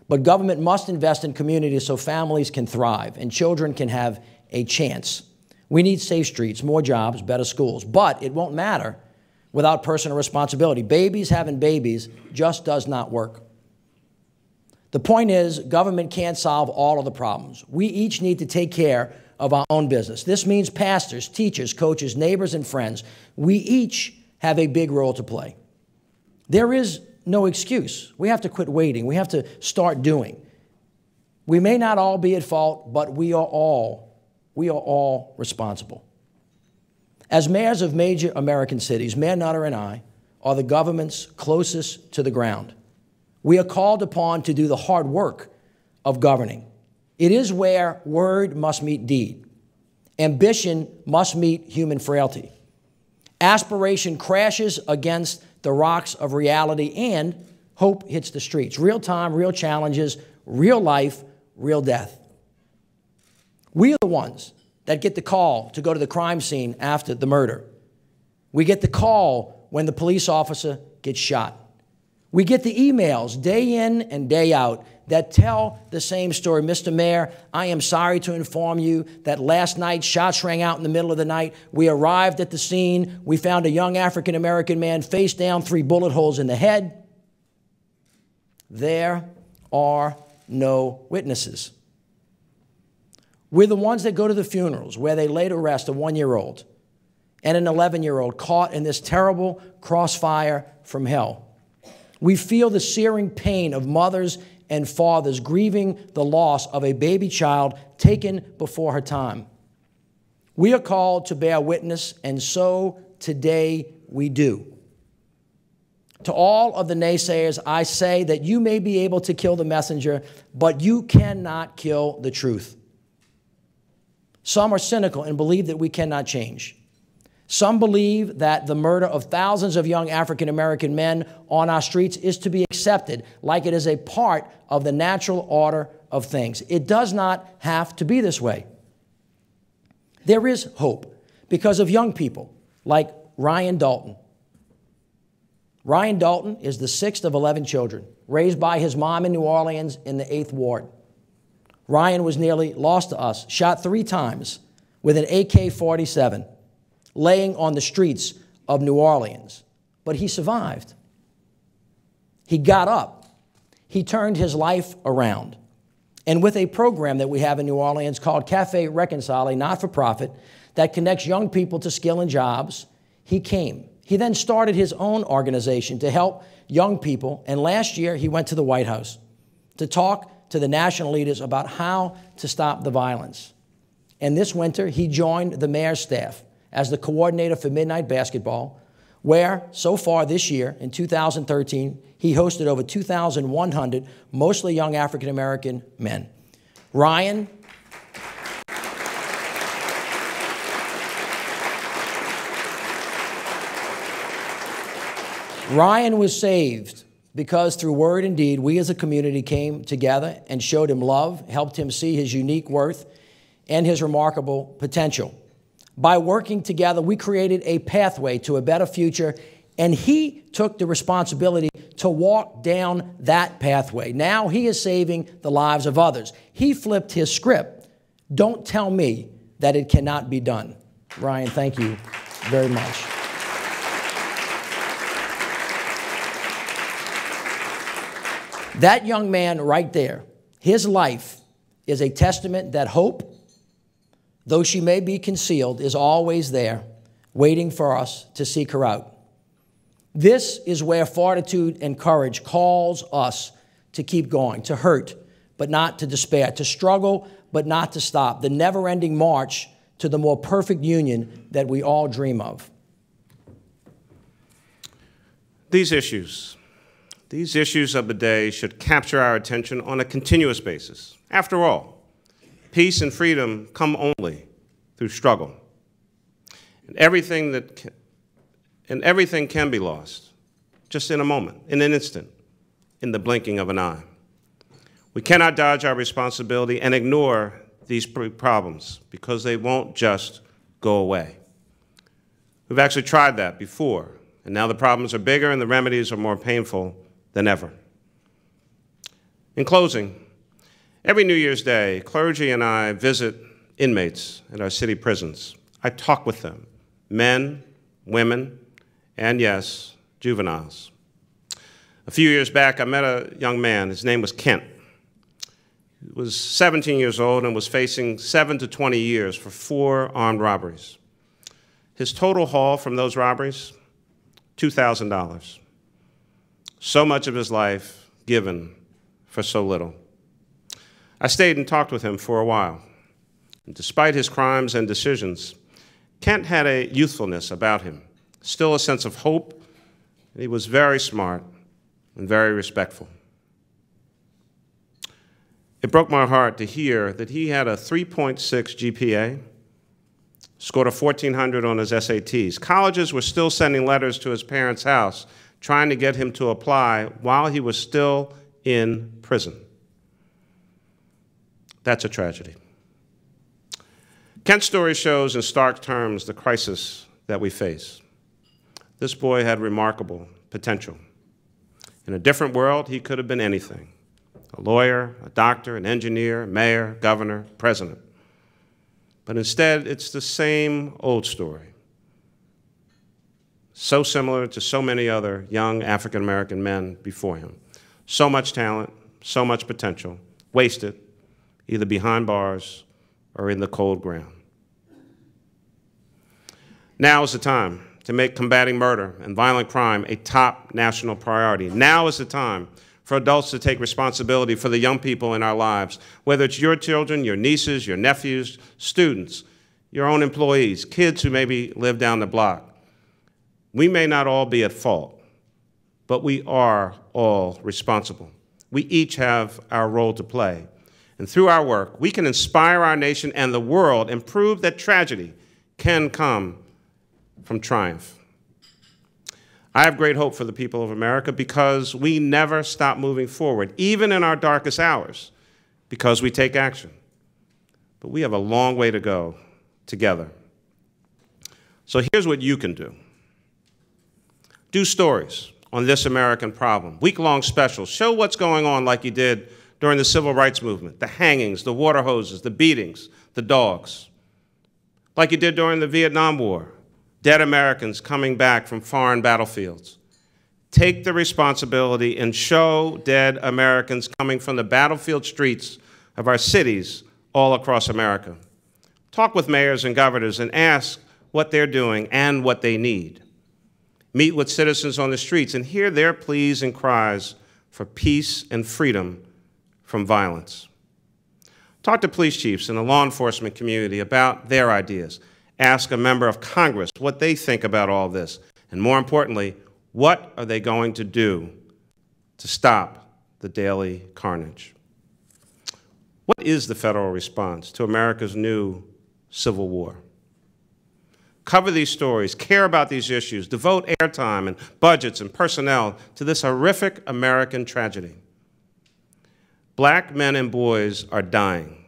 But government must invest in communities so families can thrive and children can have a chance. We need safe streets, more jobs, better schools, but it won't matter without personal responsibility. Babies having babies just does not work. The point is, government can't solve all of the problems. We each need to take care of our own business. This means pastors, teachers, coaches, neighbors, and friends. We each have a big role to play. There is no excuse. We have to quit waiting. We have to start doing. We may not all be at fault, but we are all responsible. As mayors of major American cities, Mayor Nutter and I are the governments closest to the ground. We are called upon to do the hard work of governing. It is where word must meet deed. Ambition must meet human frailty. Aspiration crashes against the rocks of reality, and hope hits the streets. Real time, real challenges, real life, real death. We are the ones that get the call to go to the crime scene after the murder. We get the call when the police officer gets shot. We get the emails day in and day out that tell the same story. Mr. Mayor, I am sorry to inform you that last night shots rang out in the middle of the night. We arrived at the scene. We found a young African-American man face down, 3 bullet holes in the head. There are no witnesses. We're the ones that go to the funerals where they lay to rest a 1-year-old and an 11-year-old caught in this terrible crossfire from hell. We feel the searing pain of mothers and fathers grieving the loss of a baby child taken before her time. We are called to bear witness, and so today we do. To all of the naysayers, I say that you may be able to kill the messenger, but you cannot kill the truth. Some are cynical and believe that we cannot change. Some believe that the murder of thousands of young African-American men on our streets is to be accepted like it is a part of the natural order of things. It does not have to be this way. There is hope because of young people like Ryan Dalton. Ryan Dalton is the 6th of 11 children, raised by his mom in New Orleans in the 8th Ward. Ryan was nearly lost to us, shot 3 times with an AK-47. Laying on the streets of New Orleans. But he survived. He got up. He turned his life around. And with a program that we have in New Orleans called Cafe Reconcile, a not-for-profit that connects young people to skill and jobs, he came. He then started his own organization to help young people, and last year he went to the White House to talk to the national leaders about how to stop the violence. And this winter, he joined the mayor's staff as the coordinator for Midnight Basketball, where so far this year, in 2013, he hosted over 2,100, mostly young African-American men. Ryan was saved because through word and deed, we as a community came together and showed him love, helped him see his unique worth and his remarkable potential. By working together, we created a pathway to a better future, and he took the responsibility to walk down that pathway. Now he is saving the lives of others. He flipped his script. Don't tell me that it cannot be done. Ryan, thank you very much. That young man right there, his life is a testament that hope, though she may be concealed, is always there, waiting for us to seek her out. This is where fortitude and courage calls us to keep going, to hurt, but not to despair, to struggle, but not to stop, the never-ending march to the more perfect union that we all dream of. These issues of the day should capture our attention on a continuous basis. After all, peace and freedom come only through struggle. And everything can be lost just in a moment, in an instant, in the blinking of an eye. We cannot dodge our responsibility and ignore these problems because they won't just go away. We've actually tried that before, and now the problems are bigger and the remedies are more painful than ever. In closing, every New Year's Day, clergy and I visit inmates at our city prisons. I talk with them, men, women, and yes, juveniles. A few years back, I met a young man. His name was Kent. He was 17 years old and was facing 7 to 20 years for 4 armed robberies. His total haul from those robberies $2,000. So much of his life given for so little. I stayed and talked with him for a while. And despite his crimes and decisions, Kent had a youthfulness about him, still a sense of hope, and he was very smart and very respectful. It broke my heart to hear that he had a 3.6 GPA, scored a 1,400 on his SATs. Colleges were still sending letters to his parents' house trying to get him to apply while he was still in prison. That's a tragedy. Kent's story shows in stark terms the crisis that we face. This boy had remarkable potential. In a different world, he could have been anything: a lawyer, a doctor, an engineer, mayor, governor, president. But instead, it's the same old story. So similar to so many other young African-American men before him. So much talent, so much potential, wasted, either behind bars or in the cold ground. Now is the time to make combating murder and violent crime a top national priority. Now is the time for adults to take responsibility for the young people in our lives, whether it's your children, your nieces, your nephews, students, your own employees, kids who maybe live down the block. We may not all be at fault, but we are all responsible. We each have our role to play. And through our work, we can inspire our nation and the world and prove that tragedy can come from triumph. I have great hope for the people of America because we never stop moving forward, even in our darkest hours, because we take action. But we have a long way to go together. So here's what you can do. Do stories on this American problem, week-long specials. Show what's going on like you did during the Civil Rights Movement, the hangings, the water hoses, the beatings, the dogs. Like you did during the Vietnam War, dead Americans coming back from foreign battlefields. Take the responsibility and show dead Americans coming from the battlefield streets of our cities all across America. Talk with mayors and governors and ask what they're doing and what they need. Meet with citizens on the streets and hear their pleas and cries for peace and freedom from violence. Talk to police chiefs and the law enforcement community about their ideas. Ask a member of Congress what they think about all this. And more importantly, what are they going to do to stop the daily carnage? What is the federal response to America's new civil war? Cover these stories, care about these issues, devote airtime and budgets and personnel to this horrific American tragedy. Black men and boys are dying.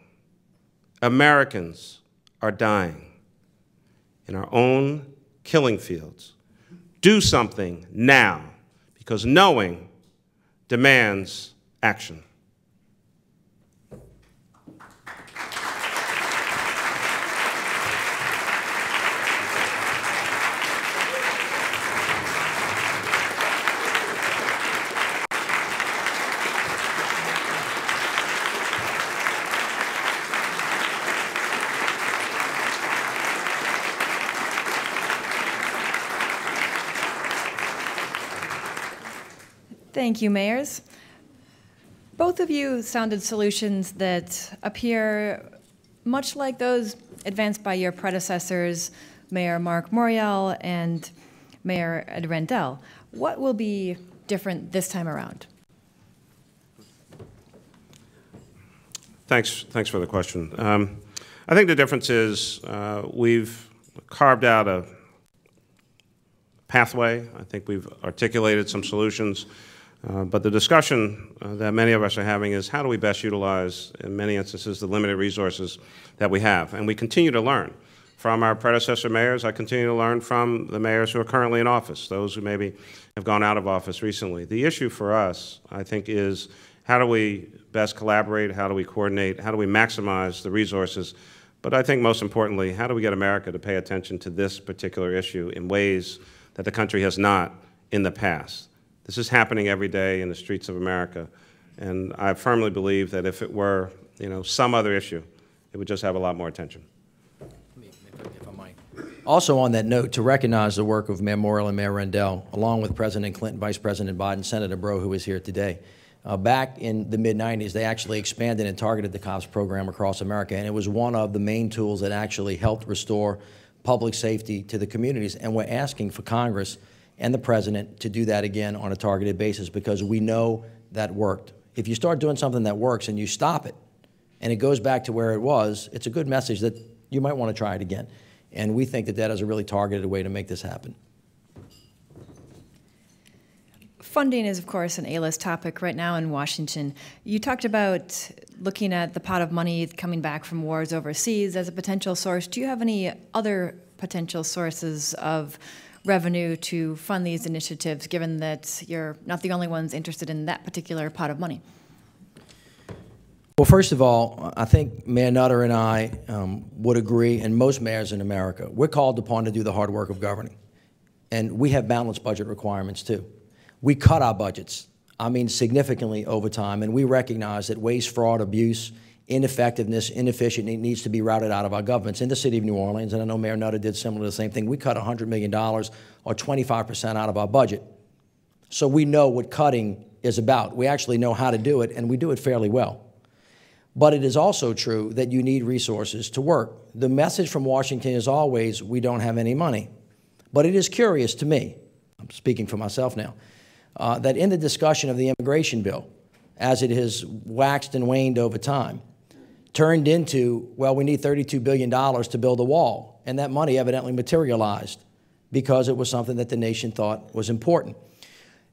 Americans are dying in our own killing fields. Do something now, because knowing demands action. Thank you, mayors. Both of you sounded solutions that appear much like those advanced by your predecessors, Mayor Mark Morial and Mayor Ed Rendell. What will be different this time around? Thanks for the question. I think the difference is we've carved out a pathway. I think we've articulated some solutions. But the discussion that many of us are having is how do we best utilize, in many instances, the limited resources that we have. And we continue to learn from our predecessor mayors. I continue to learn from the mayors who are currently in office, those who maybe have gone out of office recently. The issue for us, I think, is how do we best collaborate, how do we coordinate, how do we maximize the resources, but I think most importantly, how do we get America to pay attention to this particular issue in ways that the country has not in the past. This is happening every day in the streets of America, and I firmly believe that if it were, some other issue, it would just have a lot more attention. If I might. Also on that note, to recognize the work of Mayor Morrill and Mayor Rendell, along with President Clinton, Vice President Biden, Senator Breaux, who is here today. Back in the mid-'90s, they actually expanded and targeted the COPS program across America, and it was one of the main tools that actually helped restore public safety to the communities. And we're asking for Congress and the President to do that again on a targeted basis, because we know that worked. If you start doing something that works and you stop it, and it goes back to where it was, it's a good message that you might want to try it again. And we think that that is a really targeted way to make this happen. Funding is, of course, an A-list topic right now in Washington. You talked about looking at the pot of money coming back from wars overseas as a potential source. Do you have any other potential sources of revenue to fund these initiatives, given that you're not the only ones interested in that particular pot of money? Well, first of all, I think Mayor Nutter and I would agree, and most mayors in America, we're called upon to do the hard work of governing. And we have balanced budget requirements, too. We cut our budgets, I mean significantly over time, and we recognize that waste, fraud, abuse, ineffectiveness, inefficiency needs to be routed out of our governments. In the city of New Orleans, and I know Mayor Nutter did similar to the same thing, we cut $100 million or 25% out of our budget. So we know what cutting is about. We actually know how to do it, and we do it fairly well. But it is also true that you need resources to work. The message from Washington is always, we don't have any money. But it is curious to me, I'm speaking for myself now, that in the discussion of the immigration bill, as it has waxed and waned over time, turned into, well, we need $32 billion to build a wall. And that money evidently materialized because it was something that the nation thought was important.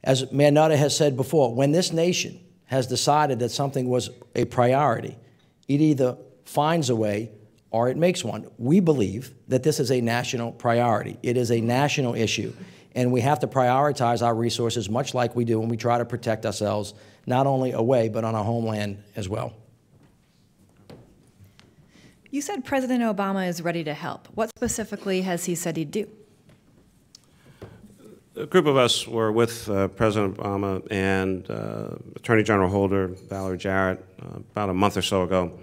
As Mayor Nutter has said before, when this nation has decided that something was a priority, it either finds a way or it makes one. We believe that this is a national priority. It is a national issue, and we have to prioritize our resources much like we do when we try to protect ourselves, not only away, but on our homeland as well. You said President Obama is ready to help. What specifically has he said he'd do? A group of us were with President Obama and Attorney General Holder, Valerie Jarrett, about a month or so ago.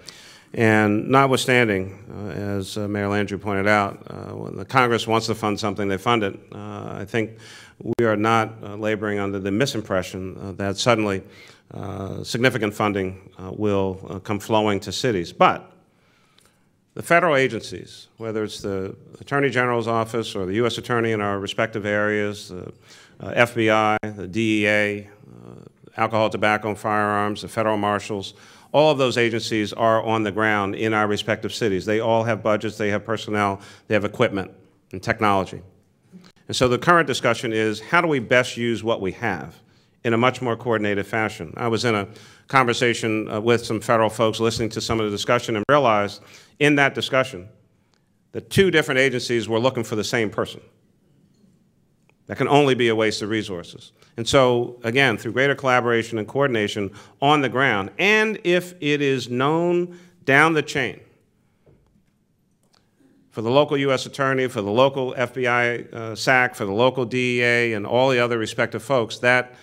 And notwithstanding, as Mayor Landrieu pointed out, when the Congress wants to fund something, they fund it. I think we are not laboring under the misimpression that suddenly significant funding will come flowing to cities. But the federal agencies, whether it's the Attorney General's office or the U.S. Attorney in our respective areas, the FBI, the DEA, alcohol, tobacco, and firearms, the federal marshals, all of those agencies are on the ground in our respective cities. They all have budgets, they have personnel, they have equipment and technology. And so the current discussion is, how do we best use what we have in a much more coordinated fashion? I was in a conversation with some federal folks listening to some of the discussion and realized in that discussion that two different agencies were looking for the same person. That can only be a waste of resources. And so, again, through greater collaboration and coordination on the ground, and if it is known down the chain, for the local U.S. Attorney, for the local FBI SAC, for the local DEA, and all the other respective folks, that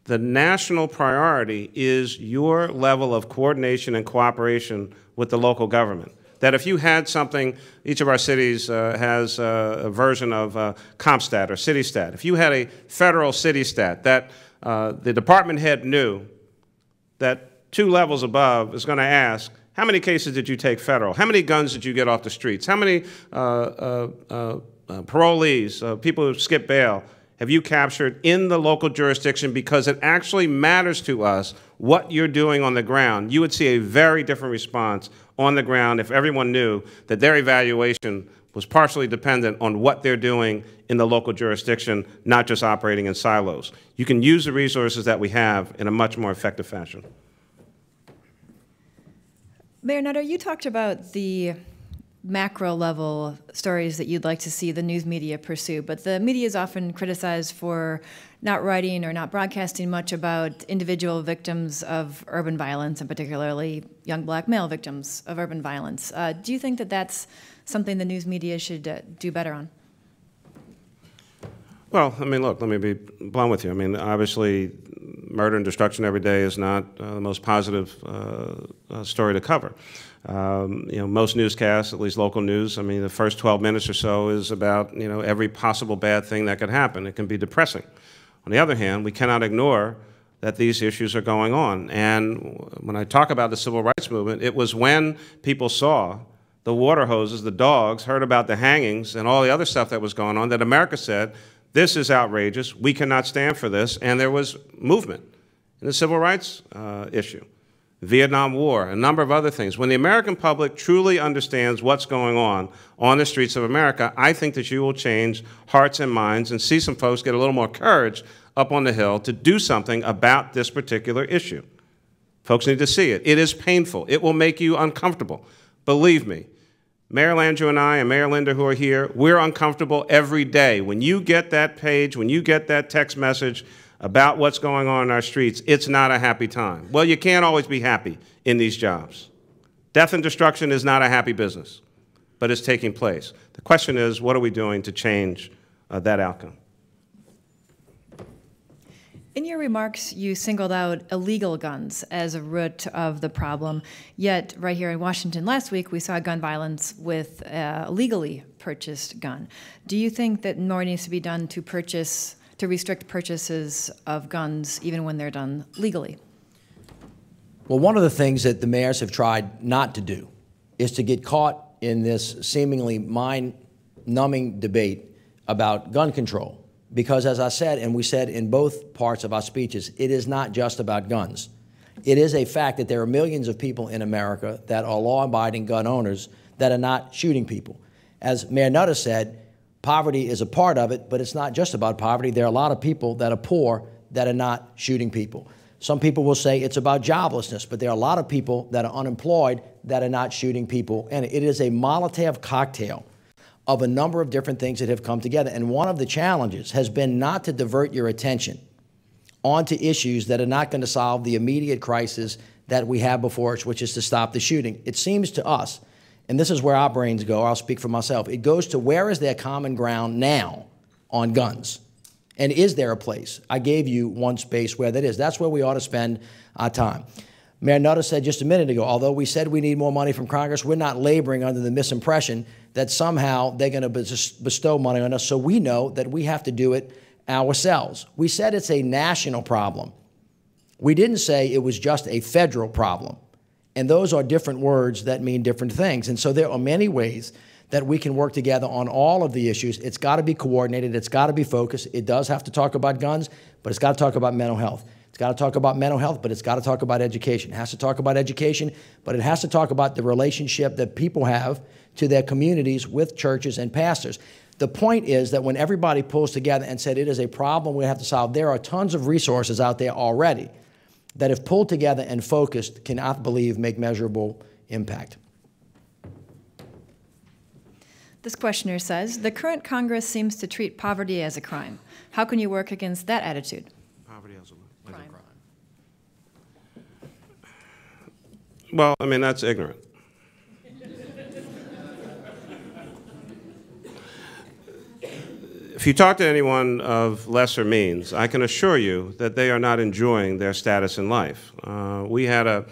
the national priority is your level of coordination and cooperation with the local government. That if you had something, each of our cities has a version of CompStat or CityStat. If you had a federal CityStat, that the department head knew that 2 levels above is going to ask, how many cases did you take federal? How many guns did you get off the streets? How many parolees, people who skip bail, have you captured in the local jurisdiction? Because it actually matters to us what you're doing on the ground. You would see a very different response on the ground if everyone knew that their evaluation was partially dependent on what they're doing in the local jurisdiction, not just operating in silos. You can use the resources that we have in a much more effective fashion. Mayor Nutter, you talked about the macro level stories that you'd like to see the news media pursue, but the media is often criticized for not writing or not broadcasting much about individual victims of urban violence, and particularly young black male victims of urban violence. Do you think that that's something the news media should do better on? Well, I mean, look, let me be blunt with you. I mean, obviously, murder and destruction every day is not the most positive story to cover. You know, most newscasts, at least local news, I mean, the first 12 minutes or so is about, you know, every possible bad thing that could happen. It can be depressing. On the other hand, we cannot ignore that these issues are going on. And when I talk about the civil rights movement, it was when people saw the water hoses, the dogs, heard about the hangings and all the other stuff that was going on, that America said, this is outrageous, we cannot stand for this, and there was movement in the civil rights issue. Vietnam War, a number of other things. When the American public truly understands what's going on the streets of America, I think that you will change hearts and minds and see some folks get a little more courage up on the Hill to do something about this particular issue. Folks need to see it. It is painful. It will make you uncomfortable. Believe me, Mayor Landrieu and I and Mayor Linder who are here, we're uncomfortable every day. When you get that page, when you get that text message about what's going on in our streets, it's not a happy time. Well, you can't always be happy in these jobs. Death and destruction is not a happy business, but it's taking place. The question is, what are we doing to change that outcome? In your remarks, you singled out illegal guns as a root of the problem, yet right here in Washington last week, we saw gun violence with a legally purchased gun. Do you think that more needs to be done to restrict purchases of guns even when they're done legally? Well, one of the things that the mayors have tried not to do is to get caught in this seemingly mind-numbing debate about gun control. Because as I said, and we said in both parts of our speeches, it is not just about guns. It is a fact that there are millions of people in America that are law-abiding gun owners that are not shooting people. As Mayor Nutter said, poverty is a part of it, but it's not just about poverty. There are a lot of people that are poor that are not shooting people. Some people will say it's about joblessness, but there are a lot of people that are unemployed that are not shooting people. And it is a Molotov cocktail of a number of different things that have come together. And one of the challenges has been not to divert your attention onto issues that are not going to solve the immediate crisis that we have before us, which is to stop the shooting. It seems to us, and this is where our brains go, I'll speak for myself, it goes to where is there common ground now on guns? And is there a place? I gave you one space where that is. That's where we ought to spend our time. Mayor Nutter said just a minute ago, although we said we need more money from Congress, we're not laboring under the misimpression that somehow they're going to bestow money on us, so we know that we have to do it ourselves. We said it's a national problem. We didn't say it was just a federal problem. And those are different words that mean different things. And so there are many ways that we can work together on all of the issues. It's got to be coordinated. It's got to be focused. It does have to talk about guns, but it's got to talk about mental health. It's got to talk about mental health, but it's got to talk about education. It has to talk about education, but it has to talk about the relationship that people have to their communities with churches and pastors. The point is that when everybody pulls together and said it is a problem we have to solve, there are tons of resources out there already that if pulled together and focused can, I believe, make measurable impact. This questioner says, the current Congress seems to treat poverty as a crime. How can you work against that attitude? Poverty as a crime. Well, I mean, that's ignorant. If you talk to anyone of lesser means, I can assure you that they are not enjoying their status in life. We had a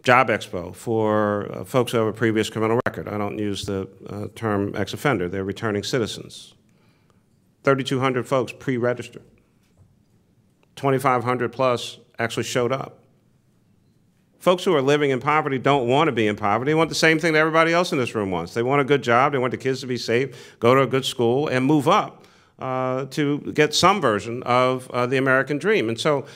job expo for folks who have a previous criminal record. I don't use the term ex-offender. They're returning citizens. 3,200 folks pre-registered. 2,500 plus actually showed up. Folks who are living in poverty don't want to be in poverty. They want the same thing that everybody else in this room wants. They want a good job. They want the kids to be safe, go to a good school, and move up to get some version of the American dream. And so,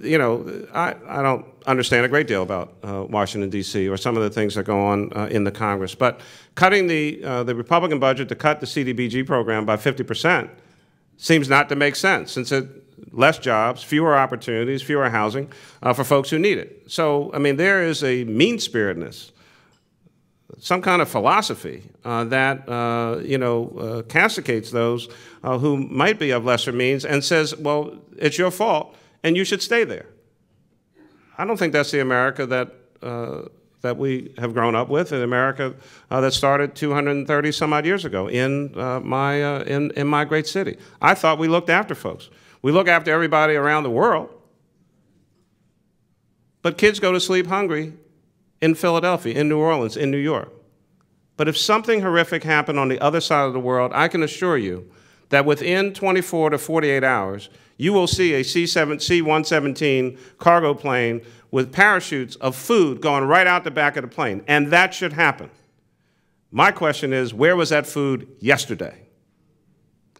you know, I don't understand a great deal about Washington, D.C. or some of the things that go on in the Congress. But cutting the Republican budget to cut the CDBG program by 50% seems not to make sense, since less jobs, fewer opportunities, fewer housing for folks who need it. So, I mean, there is a mean-spiritedness, some kind of philosophy that, you know, castigates those who might be of lesser means and says, well, it's your fault and you should stay there. I don't think that's the America that that we have grown up with in America that started 230 some odd years ago in my great city. I thought we looked after folks. We look after everybody around the world. But kids go to sleep hungry in Philadelphia, in New Orleans, in New York. But if something horrific happened on the other side of the world, I can assure you that within 24 to 48 hours, you will see a C-117 cargo plane with parachutes of food going right out the back of the plane. And that should happen. My question is, where was that food yesterday?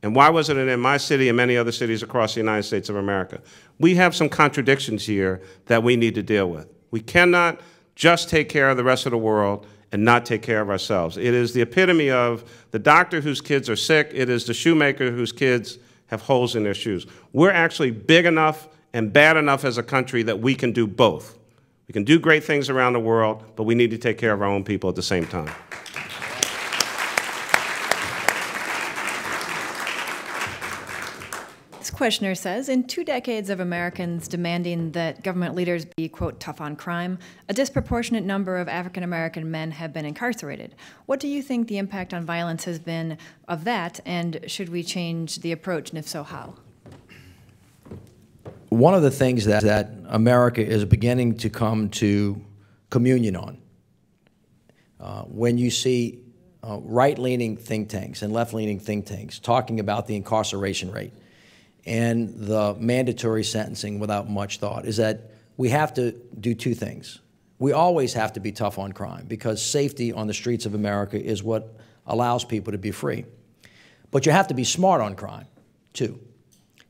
And why wasn't it in my city and many other cities across the United States of America? We have some contradictions here that we need to deal with. We cannot just take care of the rest of the world and not take care of ourselves. It is the epitome of the doctor whose kids are sick. It is the shoemaker whose kids have holes in their shoes. We're actually big enough and bad enough as a country that we can do both. We can do great things around the world, but we need to take care of our own people at the same time. This questioner says, in 2 decades of Americans demanding that government leaders be, quote, tough on crime, a disproportionate number of African-American men have been incarcerated. What do you think the impact on violence has been of that, and should we change the approach, and if so, how? One of the things that America is beginning to come to communion on, when you see right-leaning think tanks and left-leaning think tanks talking about the incarceration rate and the mandatory sentencing without much thought, is that we have to do 2 things. We always have to be tough on crime because safety on the streets of America is what allows people to be free. But you have to be smart on crime, too.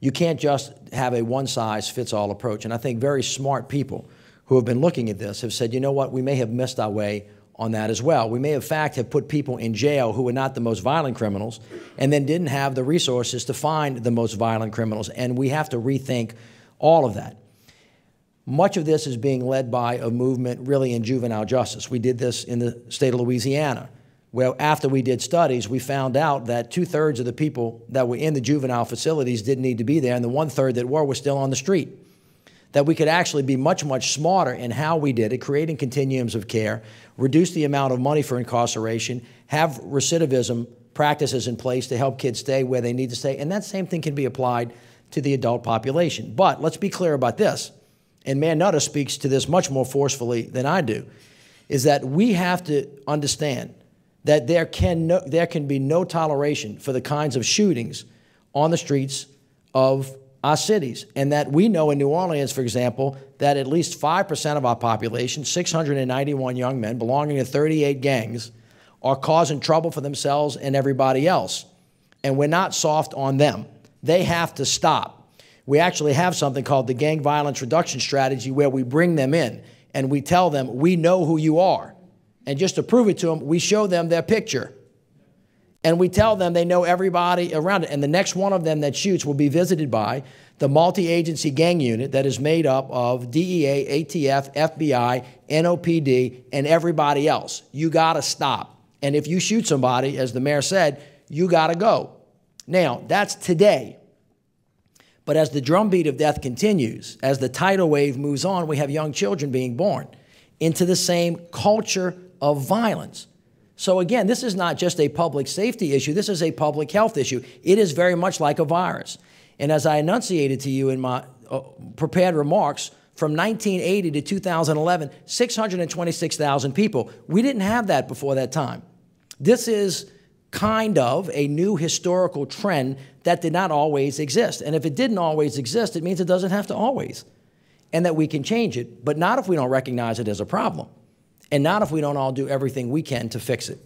You can't just have a one-size-fits-all approach. And I think very smart people who have been looking at this have said, you know what, we may have missed our way on that as well. We may, in fact, have put people in jail who were not the most violent criminals and then didn't have the resources to find the most violent criminals, and we have to rethink all of that. Much of this is being led by a movement really in juvenile justice. We did this in the state of Louisiana, where after we did studies, we found out that 2/3 of the people that were in the juvenile facilities didn't need to be there, and the 1/3 that were still on the street. That we could actually be much, much smarter in how we did it, creating continuums of care, reduce the amount of money for incarceration, have recidivism practices in place to help kids stay where they need to stay, and that same thing can be applied to the adult population. But let's be clear about this, and Mayor Nutter speaks to this much more forcefully than I do, is that we have to understand that there can be no toleration for the kinds of shootings on the streets of our cities, and that we know in New Orleans, for example, that at least 5% of our population, 691 young men belonging to 38 gangs, are causing trouble for themselves and everybody else. And we're not soft on them. They have to stop. We actually have something called the Gang Violence Reduction Strategy where we bring them in and we tell them, we know who you are. And just to prove it to them, we show them their picture. And we tell them they know everybody around it. And the next one of them that shoots will be visited by the multi-agency gang unit that is made up of DEA, ATF, FBI, NOPD, and everybody else. You got to stop. And if you shoot somebody, as the mayor said, you got to go. Now, that's today. But as the drumbeat of death continues, as the tidal wave moves on, we have young children being born into the same culture of violence. So again, this is not just a public safety issue. This is a public health issue. It is very much like a virus. And as I enunciated to you in my prepared remarks, from 1980 to 2011, 626,000 people. We didn't have that before that time. This is kind of a new historical trend that did not always exist. And if it didn't always exist, it means it doesn't have to always. And that we can change it, but not if we don't recognize it as a problem. And not if we don't all do everything we can to fix it.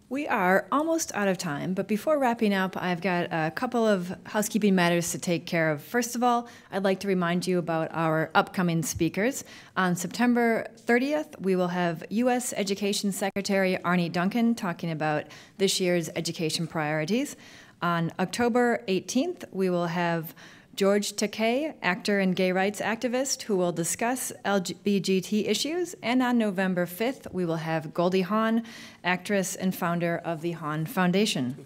We are almost out of time, but before wrapping up, I've got a couple of housekeeping matters to take care of. First of all, I'd like to remind you about our upcoming speakers. On September 30th, we will have U.S. Education Secretary Arne Duncan talking about this year's education priorities. On October 18th, we will have George Takei, actor and gay rights activist, who will discuss LGBT issues. And on November 5th, we will have Goldie Hawn, actress and founder of the Hawn Foundation.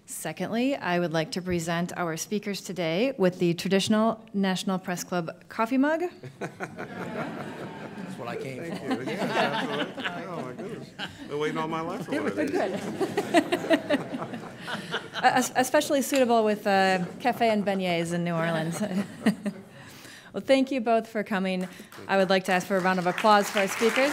Secondly, I would like to present our speakers today with the traditional National Press Club coffee mug. That's what I came for. Thank you. Yes, absolutely. Oh, my goodness. Been waiting all my life for one of these. Good. Especially suitable with cafe and beignets in New Orleans. Well, thank you both for coming. I would like to ask for a round of applause for our speakers.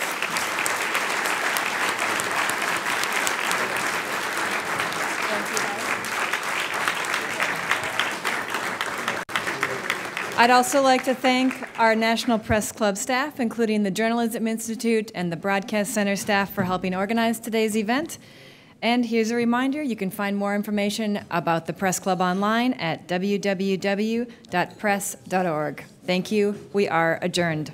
I'd also like to thank our National Press Club staff, including the Journalism Institute and the Broadcast Center staff, for helping organize today's event. And here's a reminder, you can find more information about the Press Club online at www.press.org. Thank you. We are adjourned.